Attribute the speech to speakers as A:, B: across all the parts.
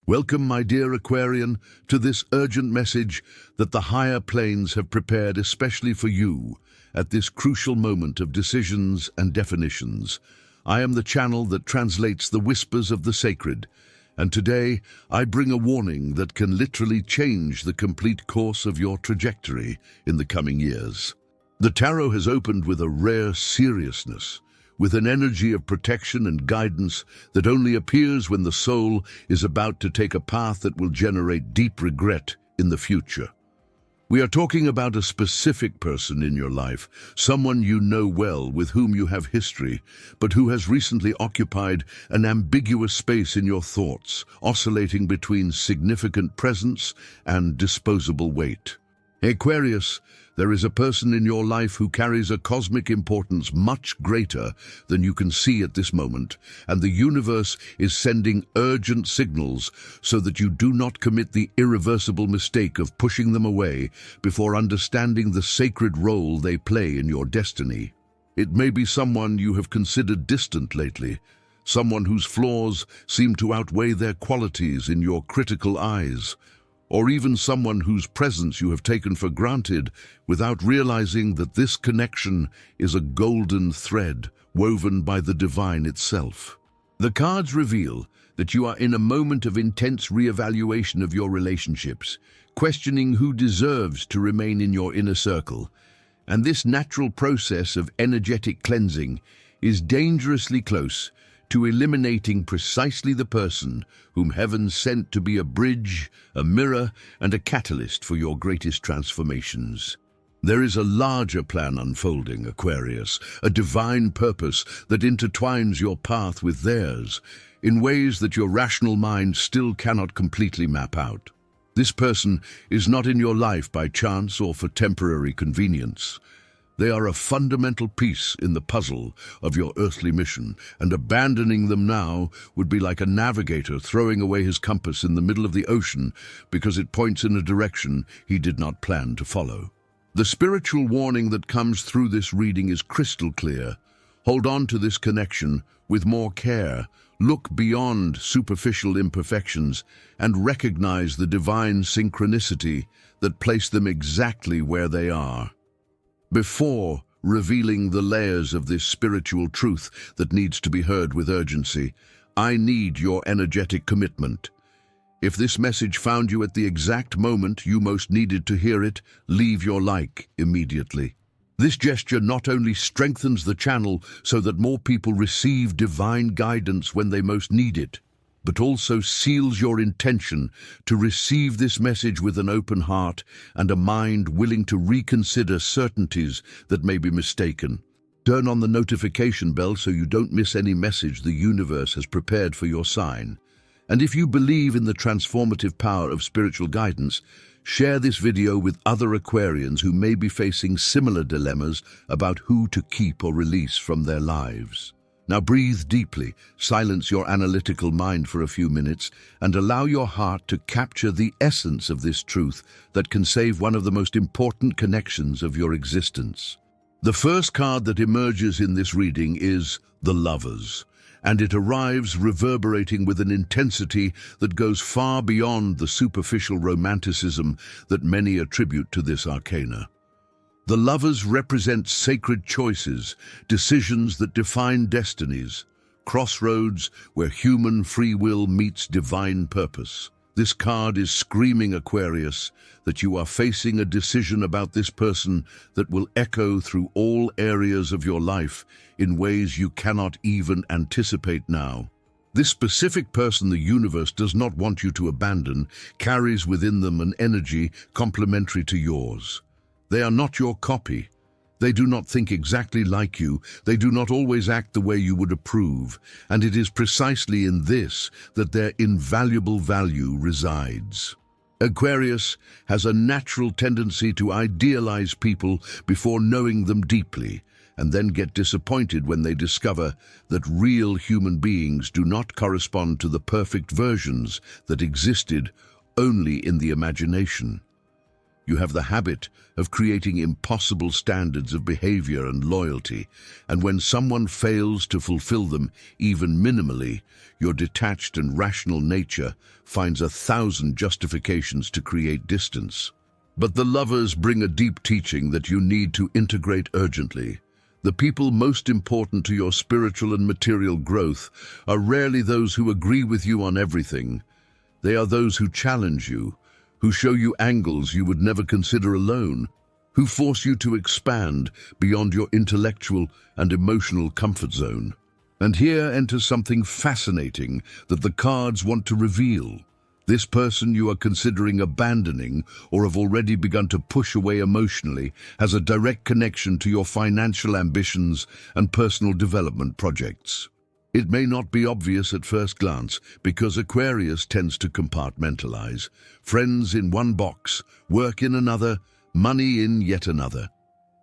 A: Welcome, my dear Aquarian, to this urgent message that the higher planes have prepared especially for you at this crucial moment of decisions and definitions. I am the channel that translates the whispers of the sacred, and today I bring a warning that can literally change the complete course of your trajectory in the coming years. The tarot has opened with a rare seriousness, with an energy of protection and guidance that only appears when the soul is about to take a path that will generate deep regret in the future. We are talking about a specific person in your life, someone you know well, with whom you have history, but who has recently occupied an ambiguous space in your thoughts, oscillating between significant presence and disposable weight. Aquarius, there is a person in your life who carries a cosmic importance much greater than you can see at this moment, and the universe is sending urgent signals so that you do not commit the irreversible mistake of pushing them away before understanding the sacred role they play in your destiny. It may be someone you have considered distant lately, someone whose flaws seem to outweigh their qualities in your critical eyes, or even someone whose presence you have taken for granted without realizing that this connection is a golden thread woven by the divine itself. The cards reveal that you are in a moment of intense reevaluation of your relationships, questioning who deserves to remain in your inner circle. And this natural process of energetic cleansing is dangerously close to eliminating precisely the person whom heaven sent to be a bridge, a mirror, and a catalyst for your greatest transformations. There is a larger plan unfolding, Aquarius, a divine purpose that intertwines your path with theirs in ways that your rational mind still cannot completely map out. This person is not in your life by chance or for temporary convenience. They are a fundamental piece in the puzzle of your earthly mission, and abandoning them now would be like a navigator throwing away his compass in the middle of the ocean because it points in a direction he did not plan to follow. The spiritual warning that comes through this reading is crystal clear. Hold on to this connection with more care, look beyond superficial imperfections, and recognize the divine synchronicity that placed them exactly where they are. Before revealing the layers of this spiritual truth that needs to be heard with urgency, I need your energetic commitment. If this message found you at the exact moment you most needed to hear it, leave your like immediately. This gesture not only strengthens the channel so that more people receive divine guidance when they most need it, but also seals your intention to receive this message with an open heart and a mind willing to reconsider certainties that may be mistaken. Turn on the notification bell so you don't miss any message the universe has prepared for your sign. And if you believe in the transformative power of spiritual guidance, share this video with other Aquarians who may be facing similar dilemmas about who to keep or release from their lives. Now breathe deeply, silence your analytical mind for a few minutes, and allow your heart to capture the essence of this truth that can save one of the most important connections of your existence. The first card that emerges in this reading is the Lovers, and it arrives reverberating with an intensity that goes far beyond the superficial romanticism that many attribute to this arcana. The Lovers represent sacred choices, decisions that define destinies, crossroads where human free will meets divine purpose. This card is screaming, Aquarius, that you are facing a decision about this person that will echo through all areas of your life in ways you cannot even anticipate now. This specific person the universe does not want you to abandon carries within them an energy complementary to yours. They are not your copy. They do not think exactly like you. They do not always act the way you would approve. And it is precisely in this that their invaluable value resides. Aquarius has a natural tendency to idealize people before knowing them deeply, and then get disappointed when they discover that real human beings do not correspond to the perfect versions that existed only in the imagination. You have the habit of creating impossible standards of behavior and loyalty, and when someone fails to fulfill them, even minimally, your detached and rational nature finds 1,000 justifications to create distance. But the lovers bring a deep teaching that you need to integrate urgently. The people most important to your spiritual and material growth are rarely those who agree with you on everything. They are those who challenge you, who show you angles you would never consider alone, who force you to expand beyond your intellectual and emotional comfort zone. And here enters something fascinating that the cards want to reveal. This person you are considering abandoning or have already begun to push away emotionally has a direct connection to your financial ambitions and personal development projects. It may not be obvious at first glance because Aquarius tends to compartmentalize. Friends in one box, work in another, money in yet another.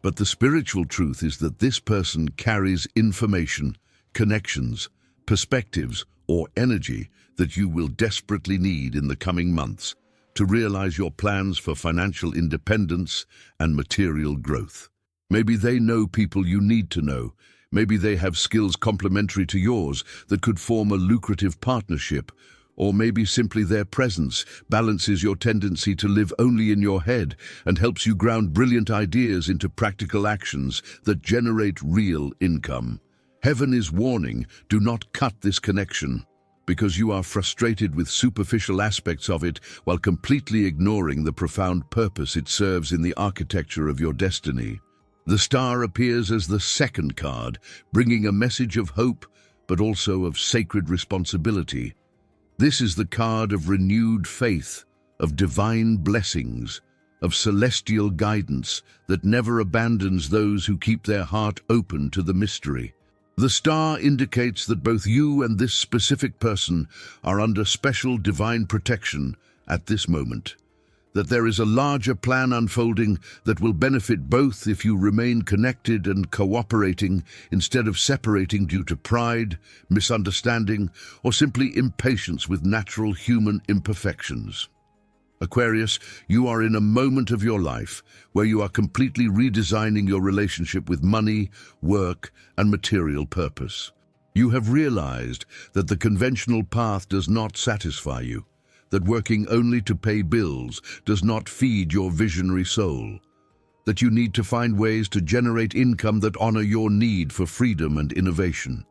A: But the spiritual truth is that this person carries information, connections, perspectives, or energy that you will desperately need in the coming months to realize your plans for financial independence and material growth. Maybe they know people you need to know. Maybe they have skills complementary to yours that could form a lucrative partnership, or maybe simply their presence balances your tendency to live only in your head and helps you ground brilliant ideas into practical actions that generate real income. Heaven is warning, do not cut this connection, because you are frustrated with superficial aspects of it while completely ignoring the profound purpose it serves in the architecture of your destiny. The star appears as the second card, bringing a message of hope, but also of sacred responsibility. This is the card of renewed faith, of divine blessings, of celestial guidance that never abandons those who keep their heart open to the mystery. The star indicates that both you and this specific person are under special divine protection at this moment, that there is a larger plan unfolding that will benefit both if you remain connected and cooperating instead of separating due to pride, misunderstanding, or simply impatience with natural human imperfections. Aquarius, you are in a moment of your life where you are completely redesigning your relationship with money, work, and material purpose. You have realized that the conventional path does not satisfy you, that working only to pay bills does not feed your visionary soul, that you need to find ways to generate income that honor your need for freedom and innovation.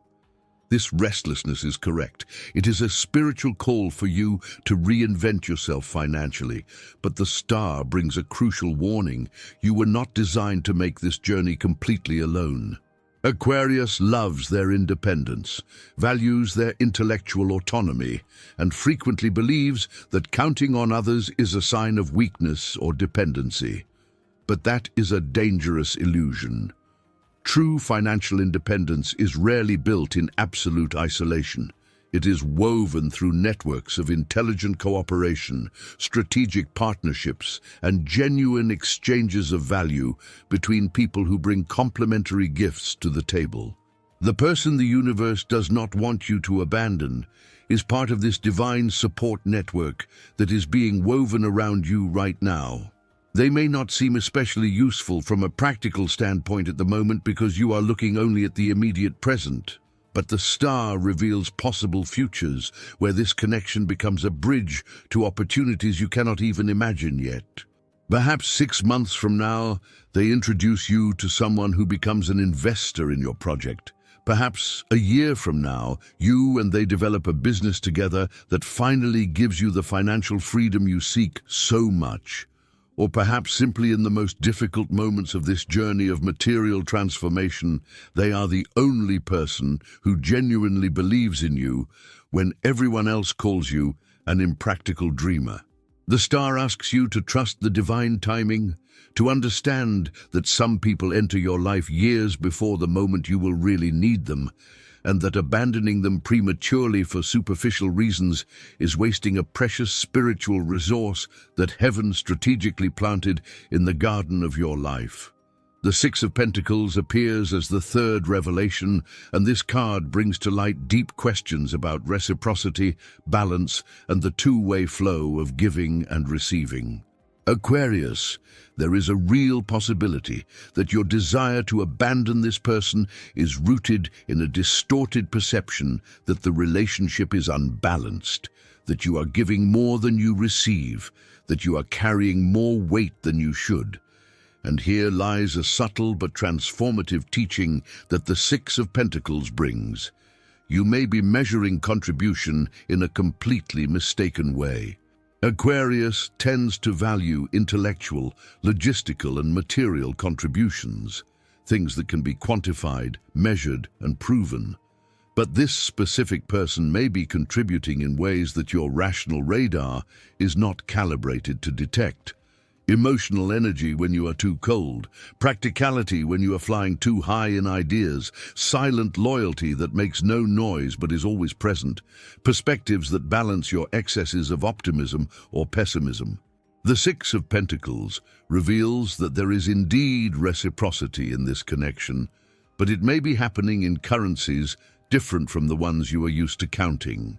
A: This restlessness is correct. It is a spiritual call for you to reinvent yourself financially, but the star brings a crucial warning. You were not designed to make this journey completely alone. Aquarius loves their independence, values their intellectual autonomy, and frequently believes that counting on others is a sign of weakness or dependency. But that is a dangerous illusion. True financial independence is rarely built in absolute isolation. It is woven through networks of intelligent cooperation, strategic partnerships, and genuine exchanges of value between people who bring complementary gifts to the table. The person the universe does not want you to abandon is part of this divine support network that is being woven around you right now. They may not seem especially useful from a practical standpoint at the moment because you are looking only at the immediate present. But the star reveals possible futures where this connection becomes a bridge to opportunities you cannot even imagine yet. Perhaps 6 months from now, they introduce you to someone who becomes an investor in your project. Perhaps a year from now, you and they develop a business together that finally gives you the financial freedom you seek so much. Or perhaps simply in the most difficult moments of this journey of material transformation, they are the only person who genuinely believes in you when everyone else calls you an impractical dreamer. The star asks you to trust the divine timing, to understand that some people enter your life years before the moment you will really need them, and that abandoning them prematurely for superficial reasons is wasting a precious spiritual resource that heaven strategically planted in the garden of your life. The Six of Pentacles appears as the third revelation, and this card brings to light deep questions about reciprocity, balance, and the two-way flow of giving and receiving. Aquarius, there is a real possibility that your desire to abandon this person is rooted in a distorted perception that the relationship is unbalanced, that you are giving more than you receive, that you are carrying more weight than you should. And here lies a subtle but transformative teaching that the Six of Pentacles brings. You may be measuring contribution in a completely mistaken way. Aquarius tends to value intellectual, logistical, and material contributions, things that can be quantified, measured, and proven. But this specific person may be contributing in ways that your rational radar is not calibrated to detect. Emotional energy when you are too cold, practicality when you are flying too high in ideas, silent loyalty that makes no noise but is always present, perspectives that balance your excesses of optimism or pessimism. The Six of Pentacles reveals that there is indeed reciprocity in this connection, but it may be happening in currencies different from the ones you are used to counting.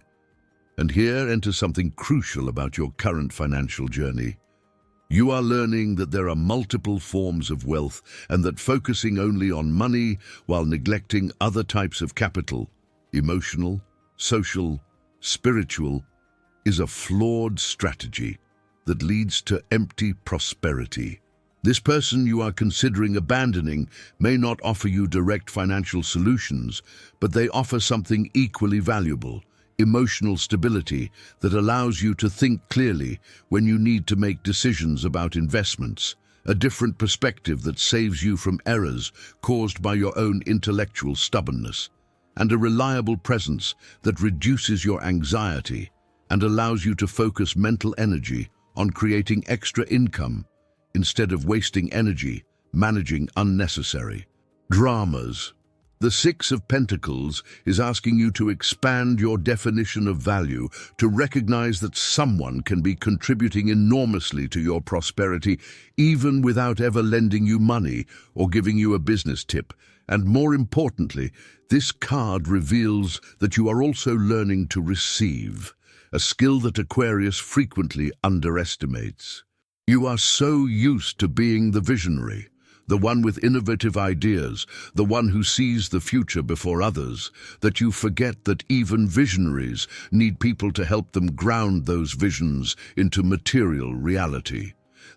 A: And here enters something crucial about your current financial journey. You are learning that there are multiple forms of wealth and that focusing only on money while neglecting other types of capital, emotional, social, spiritual, is a flawed strategy that leads to empty prosperity. This person you are considering abandoning may not offer you direct financial solutions, but they offer something equally valuable: emotional stability that allows you to think clearly when you need to make decisions about investments, a different perspective that saves you from errors caused by your own intellectual stubbornness, and a reliable presence that reduces your anxiety and allows you to focus mental energy on creating extra income instead of wasting energy managing unnecessary dramas. The Six of Pentacles is asking you to expand your definition of value, to recognize that someone can be contributing enormously to your prosperity, even without ever lending you money or giving you a business tip. And more importantly, this card reveals that you are also learning to receive, a skill that Aquarius frequently underestimates. You are so used to being the visionary, the one with innovative ideas, the one who sees the future before others, that you forget that even visionaries need people to help them ground those visions into material reality.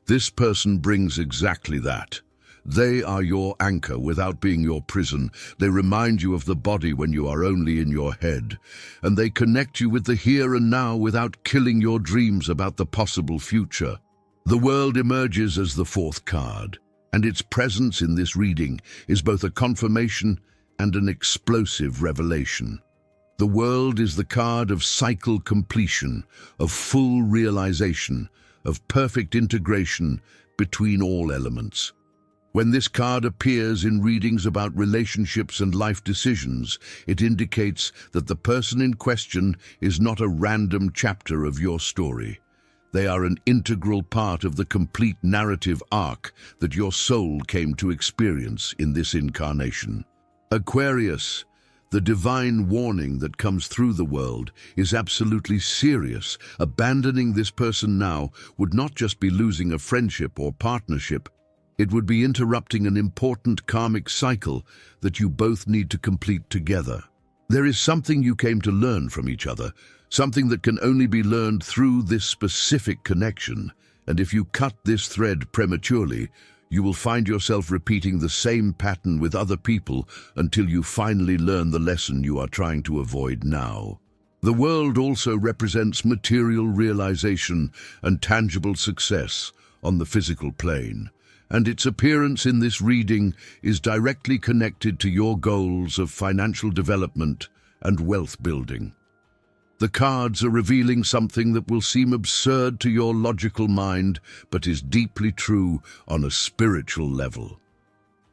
A: This person brings exactly that. They are your anchor without being your prison. They remind you of the body when you are only in your head. And they connect you with the here and now without killing your dreams about the possible future. The world emerges as the fourth card, and its presence in this reading is both a confirmation and an explosive revelation. The world is the card of cycle completion, of full realization, of perfect integration between all elements. When this card appears in readings about relationships and life decisions, it indicates that the person in question is not a random chapter of your story. They are an integral part of the complete narrative arc that your soul came to experience in this incarnation. Aquarius, the divine warning that comes through the world is absolutely serious. Abandoning this person now would not just be losing a friendship or partnership, it would be interrupting an important karmic cycle that you both need to complete together. There is something you came to learn from each other, something that can only be learned through this specific connection, and if you cut this thread prematurely, you will find yourself repeating the same pattern with other people until you finally learn the lesson you are trying to avoid now. The world also represents material realization and tangible success on the physical plane, and its appearance in this reading is directly connected to your goals of financial development and wealth building. The cards are revealing something that will seem absurd to your logical mind, but is deeply true on a spiritual level.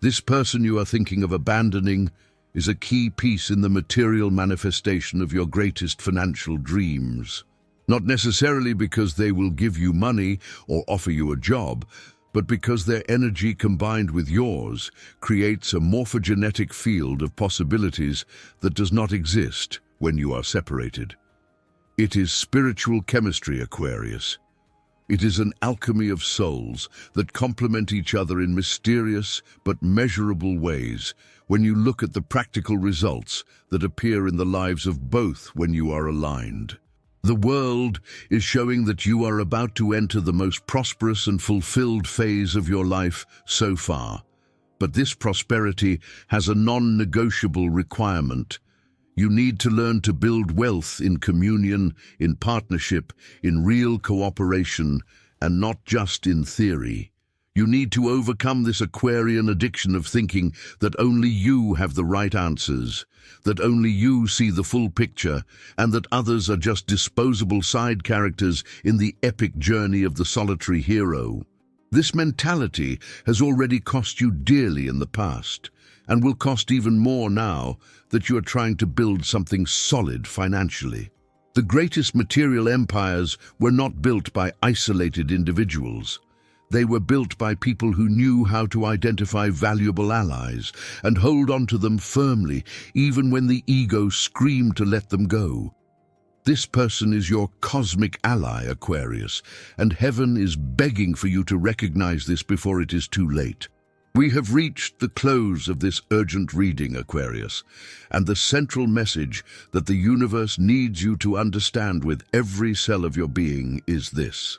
A: This person you are thinking of abandoning is a key piece in the material manifestation of your greatest financial dreams. Not necessarily because they will give you money or offer you a job, but because their energy combined with yours creates a morphogenetic field of possibilities that does not exist when you are separated. It is spiritual chemistry, Aquarius. It is an alchemy of souls that complement each other in mysterious but measurable ways when you look at the practical results that appear in the lives of both when you are aligned. The world is showing that you are about to enter the most prosperous and fulfilled phase of your life so far. But this prosperity has a non-negotiable requirement. You need to learn to build wealth in communion, in partnership, in real cooperation, and not just in theory. You need to overcome this Aquarian addiction of thinking that only you have the right answers, that only you see the full picture, and that others are just disposable side characters in the epic journey of the solitary hero. This mentality has already cost you dearly in the past, and will cost even more now that you are trying to build something solid financially. The greatest material empires were not built by isolated individuals. They were built by people who knew how to identify valuable allies and hold on to them firmly, even when the ego screamed to let them go. This person is your cosmic ally, Aquarius, and heaven is begging for you to recognize this before it is too late. We have reached the close of this urgent reading, Aquarius, and the central message that the universe needs you to understand with every cell of your being is this.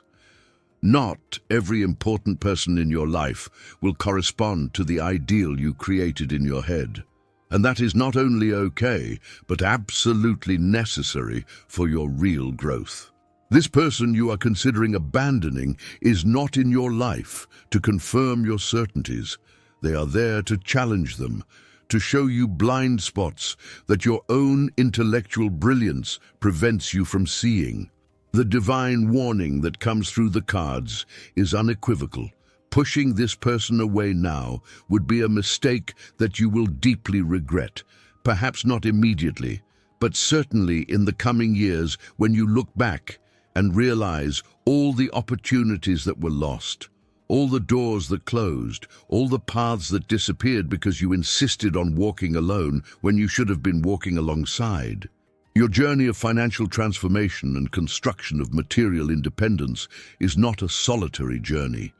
A: Not every important person in your life will correspond to the ideal you created in your head. And that is not only okay, but absolutely necessary for your real growth. This person you are considering abandoning is not in your life to confirm your certainties. They are there to challenge them, to show you blind spots that your own intellectual brilliance prevents you from seeing. The divine warning that comes through the cards is unequivocal. Pushing this person away now would be a mistake that you will deeply regret, perhaps not immediately, but certainly in the coming years when you look back and realize all the opportunities that were lost, all the doors that closed, all the paths that disappeared because you insisted on walking alone when you should have been walking alongside. Your journey of financial transformation and construction of material independence is not a solitary journey.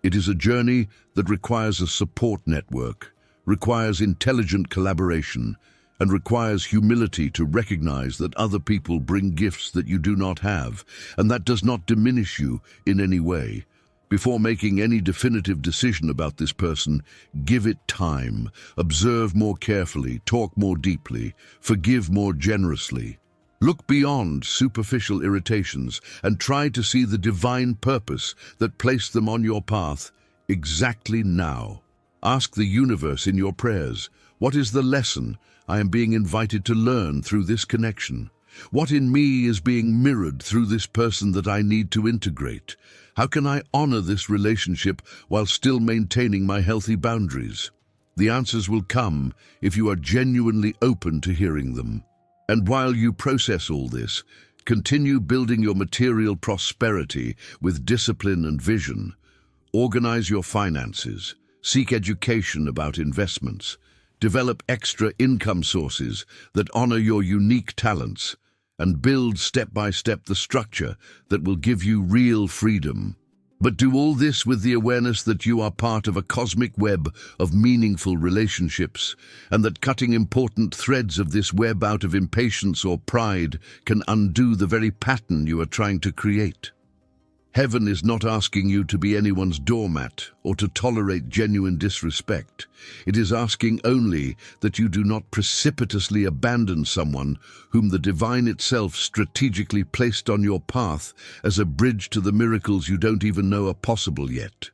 A: It is a journey that requires a support network, requires intelligent collaboration, and requires humility to recognize that other people bring gifts that you do not have, and that does not diminish you in any way. Before making any definitive decision about this person, give it time, observe more carefully, talk more deeply, forgive more generously. Look beyond superficial irritations and try to see the divine purpose that placed them on your path exactly now. Ask the universe in your prayers, what is the lesson I am being invited to learn through this connection? What in me is being mirrored through this person that I need to integrate? How can I honor this relationship while still maintaining my healthy boundaries? The answers will come if you are genuinely open to hearing them. And while you process all this, continue building your material prosperity with discipline and vision. Organize your finances, seek education about investments, develop extra income sources that honor your unique talents, and build step by step the structure that will give you real freedom. But do all this with the awareness that you are part of a cosmic web of meaningful relationships, and that cutting important threads of this web out of impatience or pride can undo the very pattern you are trying to create. Heaven is not asking you to be anyone's doormat or to tolerate genuine disrespect. It is asking only that you do not precipitously abandon someone whom the divine itself strategically placed on your path as a bridge to the miracles you don't even know are possible yet.